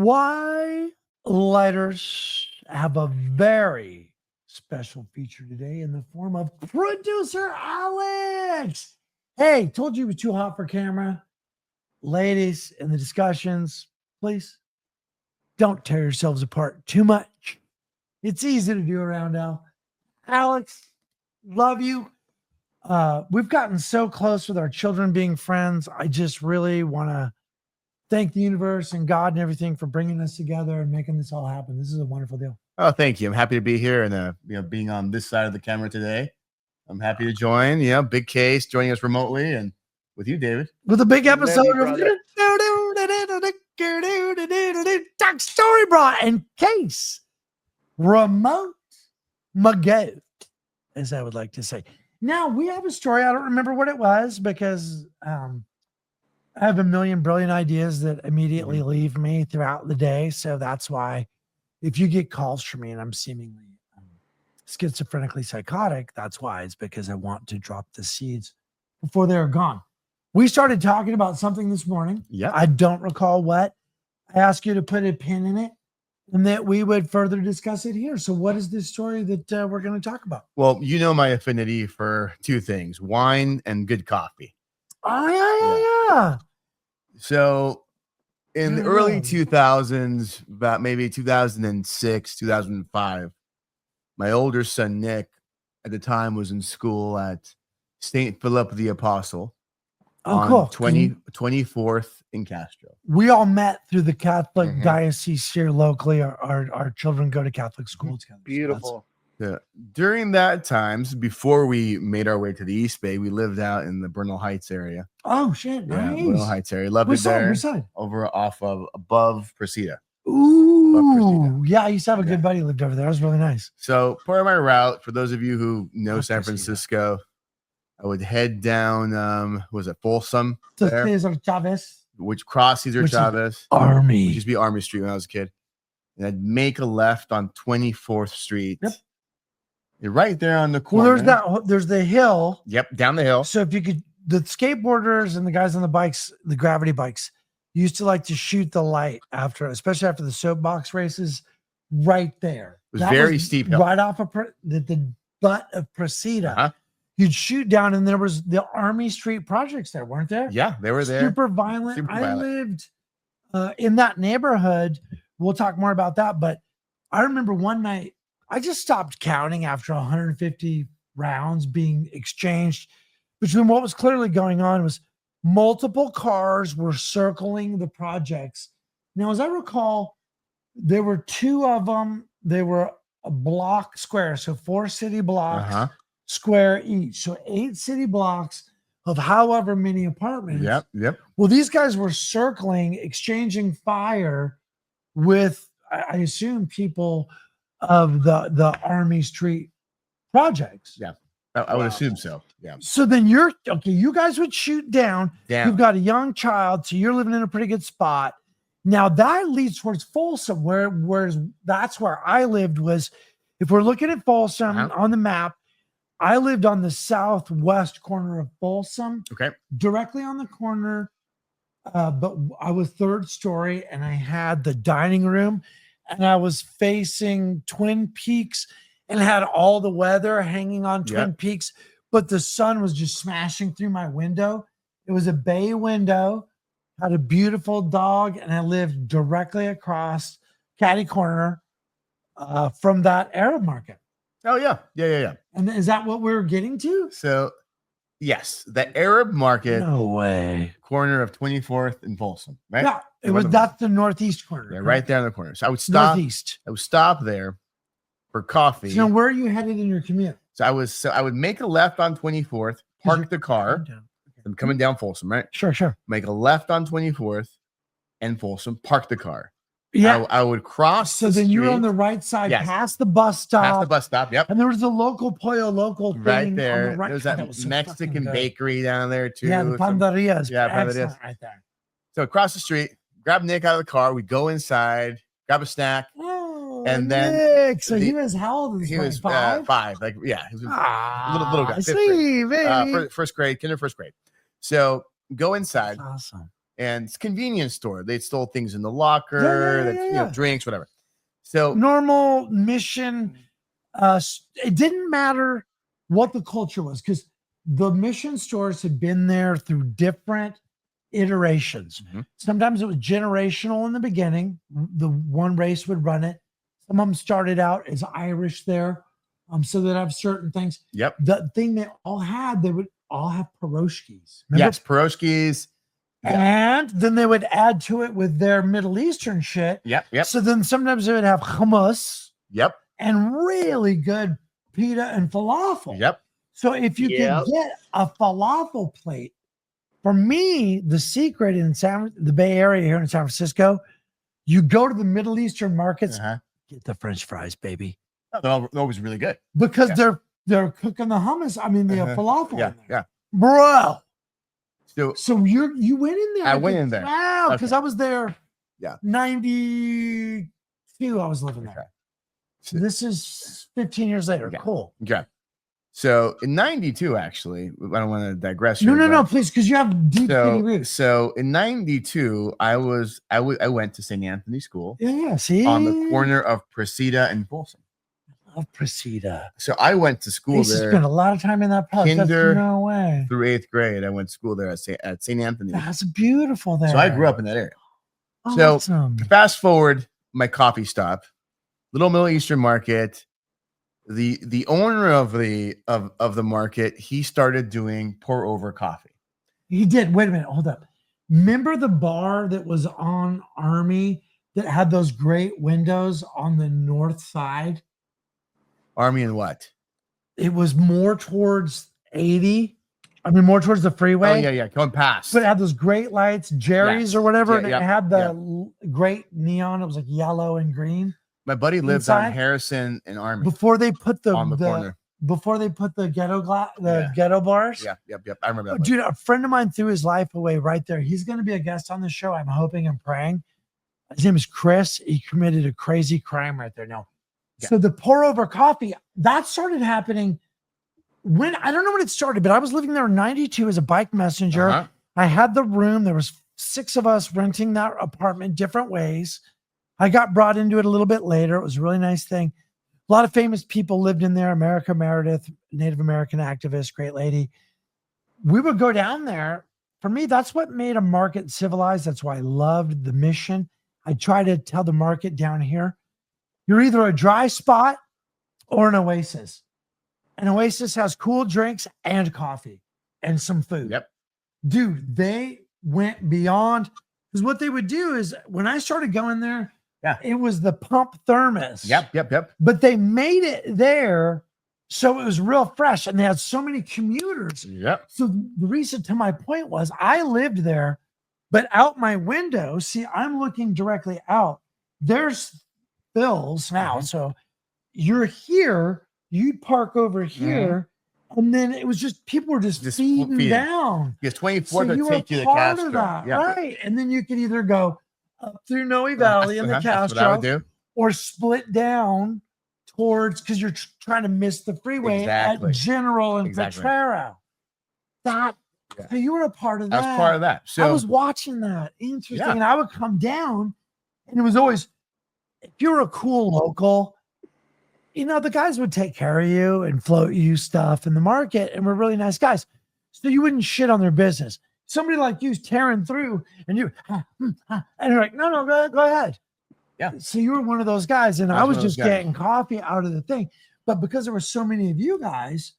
TWILIGHTers have a very special feature today in the form of producer Alex. Hey, told you it was too hot for camera. Ladies in the discussions, please don't tear yourselves apart too much. It's easy to do around now. Alex, love you. We've gotten so close with our children being friends. I just really want to thank the universe and God and everything for bringing us together and making this all happen. This is a wonderful deal. Oh, thank you. I'm happy to be here and being on this side of the camera today. I'm happy to join. Big Case joining us remotely, and with you, David, with a big episode of Talk Story BRAH and Case Remote Mago, as I would like to say. Now we have a story. I don't remember what it was because I have a million brilliant ideas that immediately leave me throughout the day. So that's why if you get calls from me and I'm seemingly schizophrenically psychotic, that's why. It's because I want to drop the seeds before they're gone. We started talking about something this morning. Yeah. I don't recall what. I asked you to put a pin in it and that we would further discuss it here. So what is this story that we're going to talk about? Well, you know my affinity for two things, wine and good coffee. Oh, yeah. So in the early 2000s, about maybe 2006, 2005, my older son, Nick, at the time was in school at St. Philip the Apostle. Oh, on cool. 24th in Castro. We all met through the Catholic diocese here locally. Our children go to Catholic school together. Beautiful. So during that time, before we made our way to the East Bay, we lived out in the Bernal Heights area. Oh, shit. Nice. Bernal Heights area. Loved it there. Over off of above Presida. Ooh. Yeah, I used to have a good buddy who lived over there. That was really nice. So part of my route, for those of you who know San Francisco, I would head down, was it Folsom? Cesar Chavez. Which cross Cesar Chavez. Army. Which used to be Army Street when I was a kid. And I'd make a left on 24th Street. Yep. You're right there on the corner. Well, there's the hill. Yep, down the hill. So if you could, the skateboarders and the guys on the bikes, the gravity bikes, used to like to shoot the light after, especially after the soapbox races, right there. It was very steep hill. Right off of the butt of Presida. You'd shoot down, and there was the Army Street projects there, weren't there? Yeah, they were there. Super violent. I lived in that neighborhood. We'll talk more about that. But I remember one night, I just stopped counting after 150 rounds being exchanged between what was clearly going on was multiple cars were circling the projects. Now, as I recall, there were two of them. They were a block square, so 4 city blocks. Square each, so 8 city blocks of however many apartments. Yep. Well, these guys were circling, exchanging fire with, I assume, people of the Army Street projects. Yeah, I would assume so. Yeah. So then you guys would shoot down. You've got a young child, so you're living in a pretty good spot. Now that leads towards Folsom, whereas that's where I lived. Was if we're looking at Folsom on the map. I lived on the southwest corner of Folsom. Okay. Directly on the corner. But I was 3rd story and I had the dining room and I was facing Twin Peaks and had all the weather hanging on Twin Peaks, but the sun was just smashing through my window. It was a bay window, had a beautiful dog, and I lived directly across catty corner from that Arab market. Oh, yeah. And is that what we're getting to? So, yes, the Arab market. No way. Corner of 24th and Folsom, right? Yeah, that's the northeast corner. Yeah, right there in the corner. So I would stop. Northeast. I would stop there for coffee. So now where are you headed in your commute? So I would make a left on 24th, park the car. I'm coming down Folsom, right? Sure. Make a left on 24th and Folsom, park the car. Yeah, I would cross. So then you're on the right side, past the bus stop. Yep. And there was a local Pollo Local thing right there. On the right. There's that so Mexican bakery down there too. Yeah, the Panderias. Yeah, Panderias Right there. So across the street, grab Nick out of the car. We go inside, grab a snack, and then Nick. So he was how old? He was 5. Like he was a little guy. Sweet, baby. First grade, first grade. So go inside. That's awesome. and it's a convenience store. They stole things in the locker, you know, drinks, whatever. So normal Mission. It didn't matter what the culture was, because the Mission stores had been there through different iterations. Sometimes it was generational in the beginning. The one race would run it. Some of them started out as Irish there. So they'd have certain things. Yep. The thing they all had, they would all have pierogies. Yes, pierogies. And then they would add to it with their Middle Eastern shit. Yep. So then sometimes they would have hummus. Yep. And really good pita and falafel. Yep. So if you can get a falafel plate, for me, the secret in the Bay Area here in San Francisco, you go to the Middle Eastern markets, get the French fries, baby. Oh, they're always really good because they're cooking the hummus. I mean, the falafel. Yeah, bro. So you went in there. I went in there. Wow, because I was there. Yeah, 92. I was living there. So this is 15 years later. Cool. Okay. So in 92, actually, I don't want to digress. No, please, because you have deep roots. So in 92, I went to St. Anthony School. See, on the corner of Presida and Folsom. I love Presida. So I went to school there. You spent a lot of time in that park. No way. Through 8th grade, I went to school there at St. Anthony. That's beautiful there. So I grew up in that area. Awesome. So fast forward, my coffee stop, little Middle Eastern market. The owner of the market, he started doing pour over coffee. He did. Wait a minute, hold up. Remember the bar that was on Army that had those great windows on the north side? Army and what? It was more towards 80. I mean, more towards the freeway. Oh, yeah, going past. But it had those great lights, Jerry's or whatever, and it had the great neon. It was like yellow and green. My buddy lived on Harrison and Army before they put on the corner. Before they put the ghetto ghetto bars. Yep. I remember that. Dude, a friend of mine threw his life away right there. He's going to be a guest on the show. I'm hoping and praying. His name is Chris. He committed a crazy crime right there. Now, so the pour over coffee, that started happening when, I don't know when it started, but I was living there in 92 as a bike messenger. I had the room. There was 6 of us renting that apartment different ways. I got brought into it a little bit later. It was a really nice thing. A lot of famous people lived in there. America Meredith, Native American activist, great lady. We would go down there. For me, that's what made a market civilized. That's why I loved the Mission. I try to tell the market down here, you're either a dry spot or an oasis. An oasis has cool drinks and coffee and some food. Yep. Dude, they went beyond, because what they would do is when I started going there, it was the pump thermos. Yep. But they made it there so it was real fresh, and they had so many commuters. Yep. So the reason to my point was I lived there, but out my window, see, I'm looking directly out. There's Phil's now. So you're here, you'd park over here, and then it was just people were just feeding down. Yes, 24 so to take you to part Castro. Of that, right? And then you could either go up through Noe Valley in the Castro, that's what I would do, or split down towards, because you're trying to miss the freeway at General and Potrero. So you were a part of that. I was part of that. So I was watching that. Interesting. And I would come down, and it was always, if you're a cool local, you know, the guys would take care of you and float you stuff in the market, and we're really nice guys. So you wouldn't shit on their business. Somebody like you's tearing through, and you and you're like, no, go ahead. Yeah. So you were one of those guys, and I was just getting coffee out of the thing. But because there were so many of you guys,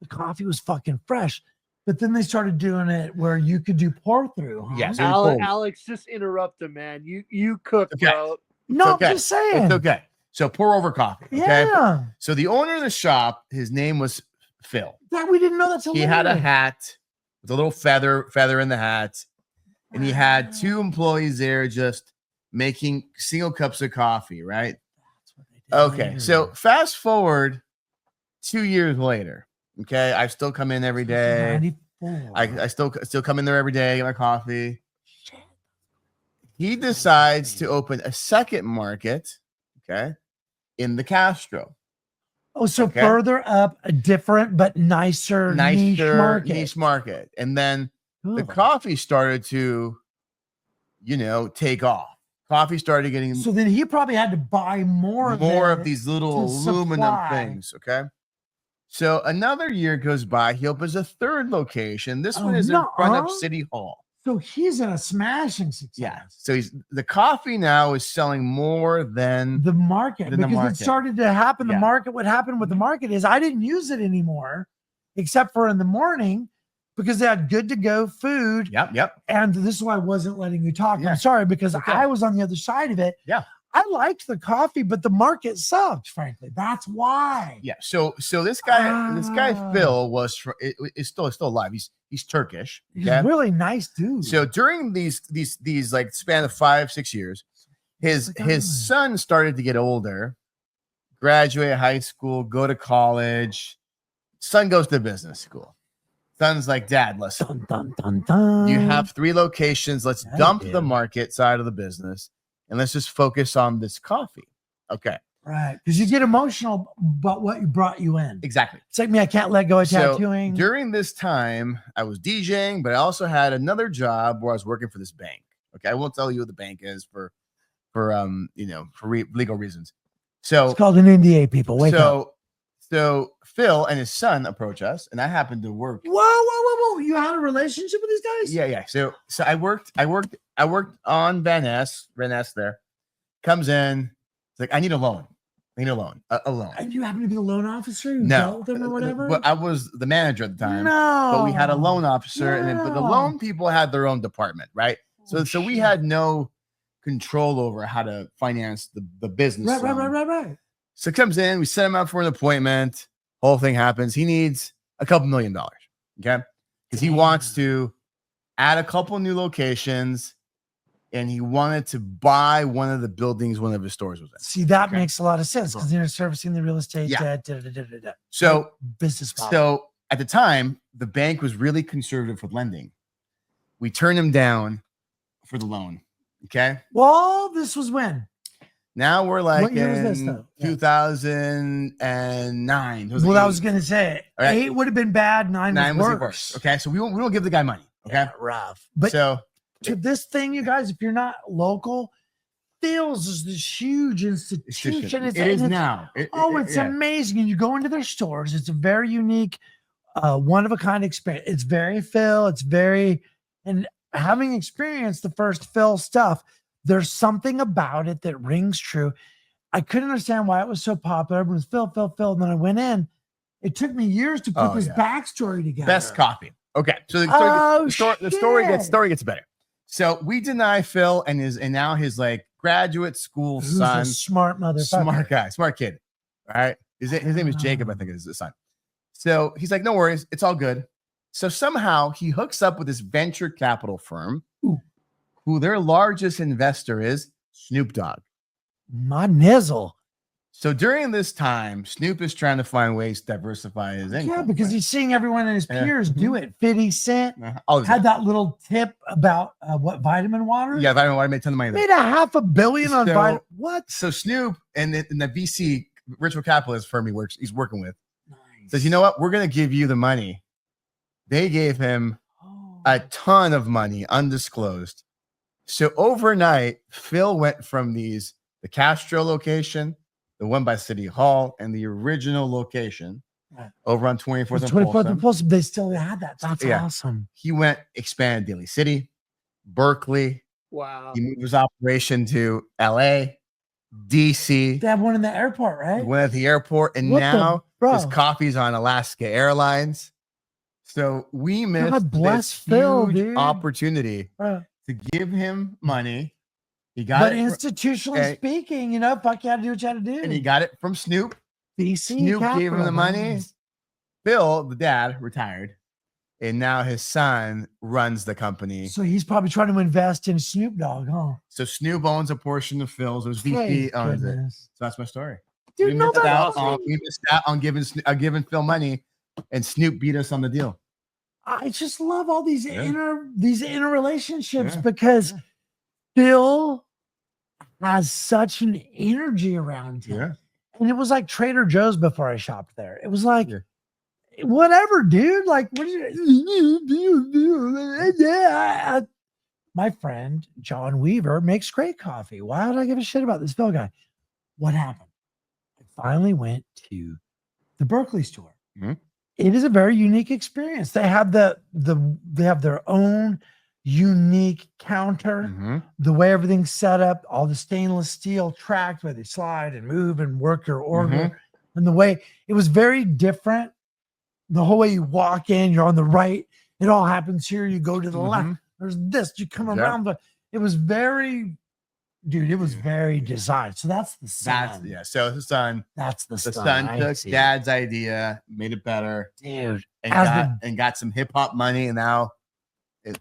the coffee was fucking fresh. But then they started doing it where you could do pour through. Huh? Yes. Alex, just interrupt him, man. You cook, bro. No, I'm just saying. It's okay. So pour over coffee. Okay? Yeah. So the owner of the shop, his name was Phil. That we didn't know that. He had a hat with a little feather in the hat, and he had 2 employees there just making single cups of coffee. Right. That's what they did. Okay. So fast forward 2 years later. Okay, I still come in every day. I still come in there every day, get my coffee. He decides to open a second market, in the Castro. Oh, so further up, a different but nicer niche market. And then the coffee started to take off. Coffee started getting So then he probably had to buy more of these little to aluminum supply. things. Okay. So another year goes by. He opens a third location. This one is in front of City Hall. So he's in a smashing success. Yeah. So the coffee now is selling more than the market, because it started to happen. The market, what happened with the market is I didn't use it anymore, except for in the morning, because they had good to go food. Yep. And this is why I wasn't letting you talk. Yeah. I'm sorry, because Okay. I was on the other side of it. Yeah. I liked the coffee, but the market sucked, frankly. That's why. Yeah. So this guy Phil is still alive. He's Turkish. He's a really nice dude. So during these like span of 5-6 years, his son started to get older, graduate high school, go to college. Son goes to business school. Son's like, Dad, listen, you have 3 locations. Let's dump the market side of the business and let's just focus on this coffee. Okay. Right. Because you get emotional about what brought you in. Exactly. It's like me, I can't let go of tattooing. During this time, I was DJing, but I also had another job where I was working for this bank. Okay. I won't tell you what the bank is for legal reasons. So it's called an NDA, people. Wake up. So Phil and his son approach us, and I happened to work. Whoa! You had a relationship with these guys? Yeah. So I worked on Van Ness there. Comes in, it's like, I need a loan. A loan. And you happen to be the loan officer who No, dealt with them or whatever? But I was the manager at the time. No. But we had a loan officer, but the loan people had their own department, right? So we had no control over how to finance the business. Right. So comes in, we set him up for an appointment. Whole thing happens. He needs a couple $1 million. Okay. Because he wants to add a couple new locations and he wanted to buy one of the buildings one of his stores was in. See, that makes a lot of sense because they're servicing the real estate. Yeah. Da. So business model. So at the time, the bank was really conservative with lending. We turned him down for the loan. Okay. Well, this was when? Now we're like what year was this, in though? 2009. Well, I was gonna say right. 8 would have been bad. 9 was worse. Okay, so we don't give the guy money. Okay, yeah, rough. But so to this thing, you guys, if you're not local, Phil's is this huge institution. It is now. It's amazing. And you go into their stores. It's a very unique, one of a kind experience. It's very Phil. And having experienced the first Phil stuff, there's something about it that rings true. I couldn't understand why it was so popular. Everyone was Phil. And then I went in. It took me years to put this backstory together. Best coffee. Okay. So the story gets better. So we deny Phil and now his like graduate school Who's son. A smart motherfucker. Smart guy. Smart kid. All right. His name is Jacob, I think is his son. So he's like, no worries. It's all good. So somehow he hooks up with this venture capital firm. Who their largest investor is Snoop Dogg. My nizzle. So during this time, Snoop is trying to find ways to diversify his income. Yeah, because he's seeing everyone in his peers do it. 50 Cent had that little tip about what vitamin water. Yeah, vitamin water made a ton of money. Made $500 million on vitamin. What? So Snoop and the VC virtual capitalist firm he's working with says, you know what? We're going to give you the money. They gave him a ton of money, undisclosed. So overnight, Phil went from the Castro location, the one by City Hall, and the original location over on 24th and Folsom. They still had that. That's awesome. He expanded Daly City, Berkeley. Wow. He moved his operation to LA, DC. They have one in the airport, right? One at the airport. And now his coffee's on Alaska Airlines. So we missed this huge opportunity to give him money. He got it. But institutionally speaking, fuck, you had to do what you had to do. And he got it from Snoop. VC Snoop gave him the money. Phil, the dad, retired. And now his son runs the company. So he's probably trying to invest in Snoop Dogg, huh? So Snoop owns a portion of Phil's. His VP owns it. So that's my story. Dude, we missed out on giving Phil money, and Snoop beat us on the deal. I just love all these inner relationships because Phil has such an energy around him. Yeah. And it was like Trader Joe's before I shopped there. It was like, whatever, dude. Like, what do you my friend John Weaver makes great coffee. Why would I give a shit about this Phil guy? What happened? I finally went to the Berkeley store. Mhm. It is a very unique experience. They have they have their own unique counter, Mhm. the way everything's set up, all the stainless steel tracked where they slide and move and work your order. Mhm. And the way it was very different. The whole way you walk in, you're on the right, it all happens here. You go to the left, Mhm. there's this, you come Yep. around it was very, dude, it was very designed. So that's the That's sun. yeah. So the son, That's the the sun. son I took see. dad's idea, made it better, Dude. and got some hip hop money, and now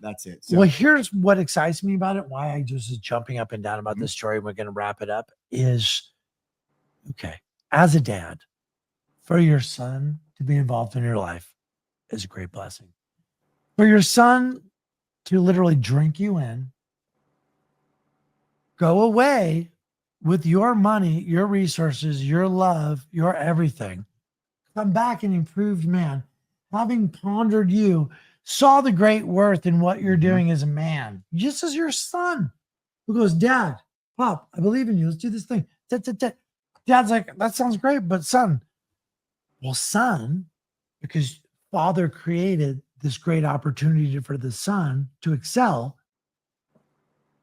that's it. So Well, here's what excites me about it. Why I just is jumping up and down about Mhm. this story. We're going to wrap it up. Is okay. As a dad, for your son to be involved in your life is a great blessing. For your son to literally drink you in, go away with your money, your resources, your love, your everything, come back an improved man, having pondered you, saw the great worth in what you're Mhm. doing as a man, just as your son who goes, Dad, Pop, I believe in you. Let's do this thing. Dad's like, that sounds great, but son, well, son, because father created this great opportunity for the son to excel,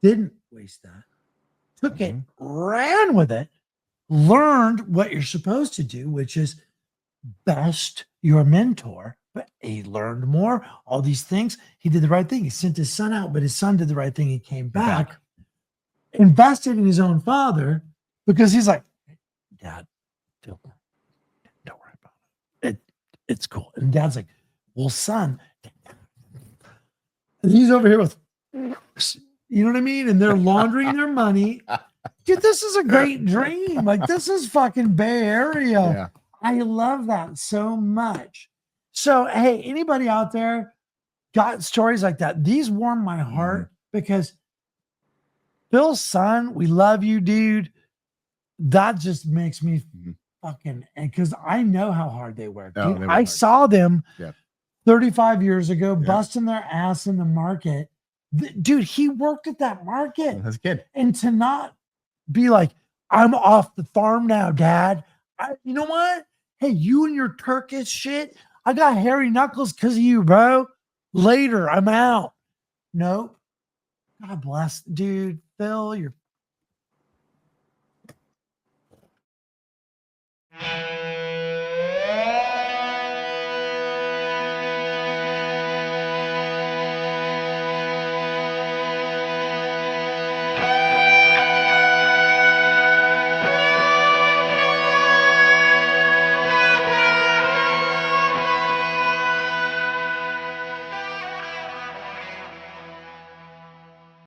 didn't waste that, took it, ran with it, learned what you're supposed to do, which is best your mentor. But he learned more, all these things. He did the right thing. He sent his son out, but his son did the right thing. He came back, invested in his own father because he's like, Dad, don't worry about it. It's cool. And dad's like, well, son, and he's over here with, you know what I mean? And they're laundering their money. Dude, this is a great dream. Like, this is fucking Bay Area. Yeah. I love that so much. So, hey, anybody out there got stories like that? These warm my heart because Phil's son, we love you, dude. That just makes me fucking, and because I know how hard they work. Oh, Dude, they work I hard. saw them Yep. 35 years ago, Yep. busting their ass in the market. Dude, he worked at that market. As a kid. And to not be like, I'm off the farm now, Dad. You know what? Hey, you and your Turkish shit, I got hairy knuckles because of you, bro. Later, I'm out. Nope. God bless, dude. Phil, you're